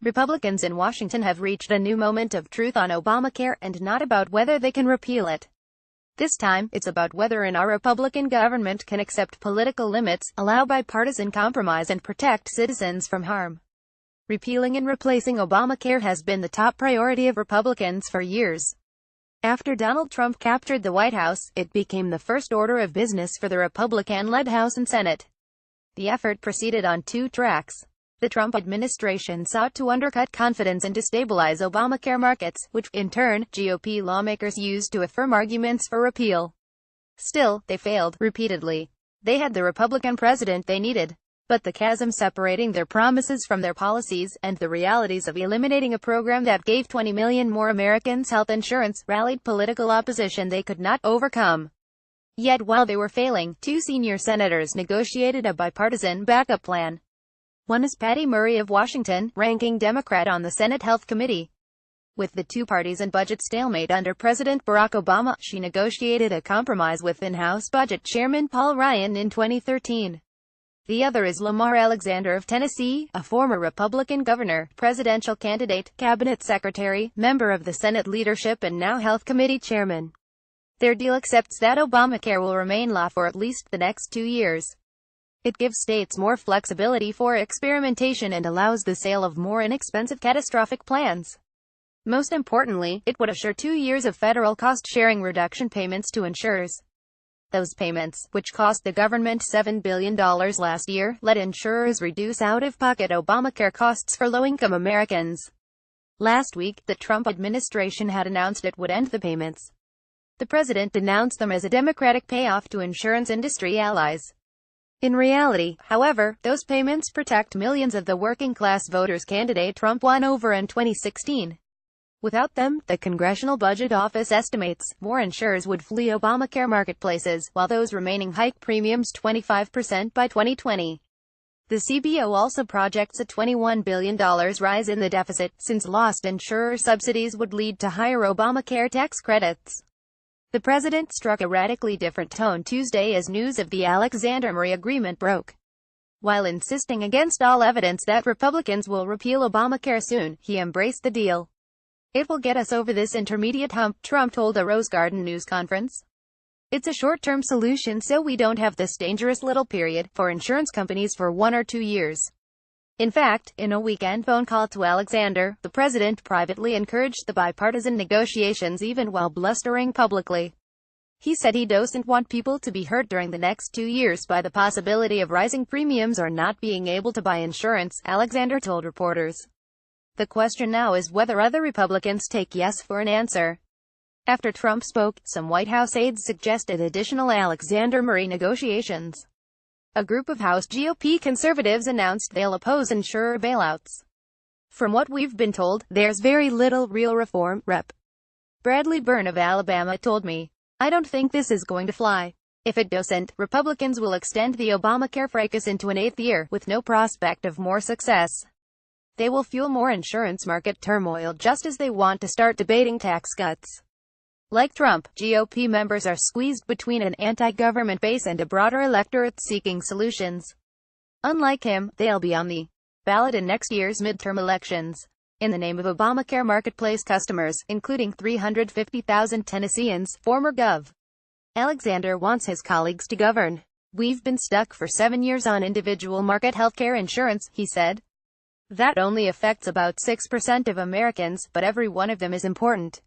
Republicans in Washington have reached a new moment of truth on Obamacare, and not about whether they can repeal it. This time, it's about whether our Republican government can accept political limits, allow bipartisan compromise, and protect citizens from harm. Repealing and replacing Obamacare has been the top priority of Republicans for years. After Donald Trump captured the White House, it became the first order of business for the Republican-led House and Senate. The effort proceeded on two tracks. The Trump administration sought to undercut confidence and destabilize Obamacare markets, which, in turn, GOP lawmakers used to affirm arguments for repeal. Still, they failed, repeatedly. They had the Republican president they needed. But the chasm separating their promises from their policies, and the realities of eliminating a program that gave 20 million more Americans health insurance, rallied political opposition they could not overcome. Yet while they were failing, two senior senators negotiated a bipartisan backup plan. One is Patty Murray of Washington, ranking Democrat on the Senate Health Committee. With the two parties in budget stalemate under President Barack Obama, she negotiated a compromise with in-House Budget Chairman Paul Ryan in 2013. The other is Lamar Alexander of Tennessee, a former Republican governor, presidential candidate, cabinet secretary, member of the Senate leadership and now Health Committee chairman. Their deal accepts that Obamacare will remain law for at least the next 2 years. It gives states more flexibility for experimentation and allows the sale of more inexpensive catastrophic plans. Most importantly, it would assure 2 years of federal cost-sharing reduction payments to insurers. Those payments, which cost the government $7 billion last year, let insurers reduce out-of-pocket Obamacare costs for low-income Americans. Last week, the Trump administration had announced it would end the payments. The president denounced them as a Democratic payoff to insurance industry allies. In reality, however, those payments protect millions of the working-class voters candidate Trump won over in 2016. Without them, the Congressional Budget Office estimates, more insurers would flee Obamacare marketplaces, while those remaining hike premiums 25% by 2020. The CBO also projects a $21 billion rise in the deficit, since lost insurer subsidies would lead to higher Obamacare tax credits. The president struck a radically different tone Tuesday as news of the Alexander Murray agreement broke. While insisting against all evidence that Republicans will repeal Obamacare soon, he embraced the deal. "It will get us over this intermediate hump," Trump told a Rose Garden news conference. "It's a short-term solution so we don't have this dangerous little period for insurance companies for 1 or 2 years." In fact, in a weekend phone call to Alexander, the president privately encouraged the bipartisan negotiations even while blustering publicly. He said he doesn't want people to be hurt during the next 2 years by the possibility of rising premiums or not being able to buy insurance, Alexander told reporters. The question now is whether other Republicans take yes for an answer. After Trump spoke, some White House aides suggested additional Alexander Murray negotiations. A group of House GOP conservatives announced they'll oppose insurer bailouts. "From what we've been told, there's very little real reform," Rep. Bradley Byrne of Alabama told me. "I don't think this is going to fly. If it doesn't, Republicans will extend the Obamacare fracas into an 8th year, with no prospect of more success. They will fuel more insurance market turmoil just as they want to start debating tax cuts." Like Trump, GOP members are squeezed between an anti-government base and a broader electorate seeking solutions. Unlike him, they'll be on the ballot in next year's midterm elections. In the name of Obamacare marketplace customers, including 350,000 Tennesseans, former Gov. Alexander wants his colleagues to govern. "We've been stuck for 7 years on individual market healthcare insurance," he said. "That only affects about 6% of Americans, but every one of them is important.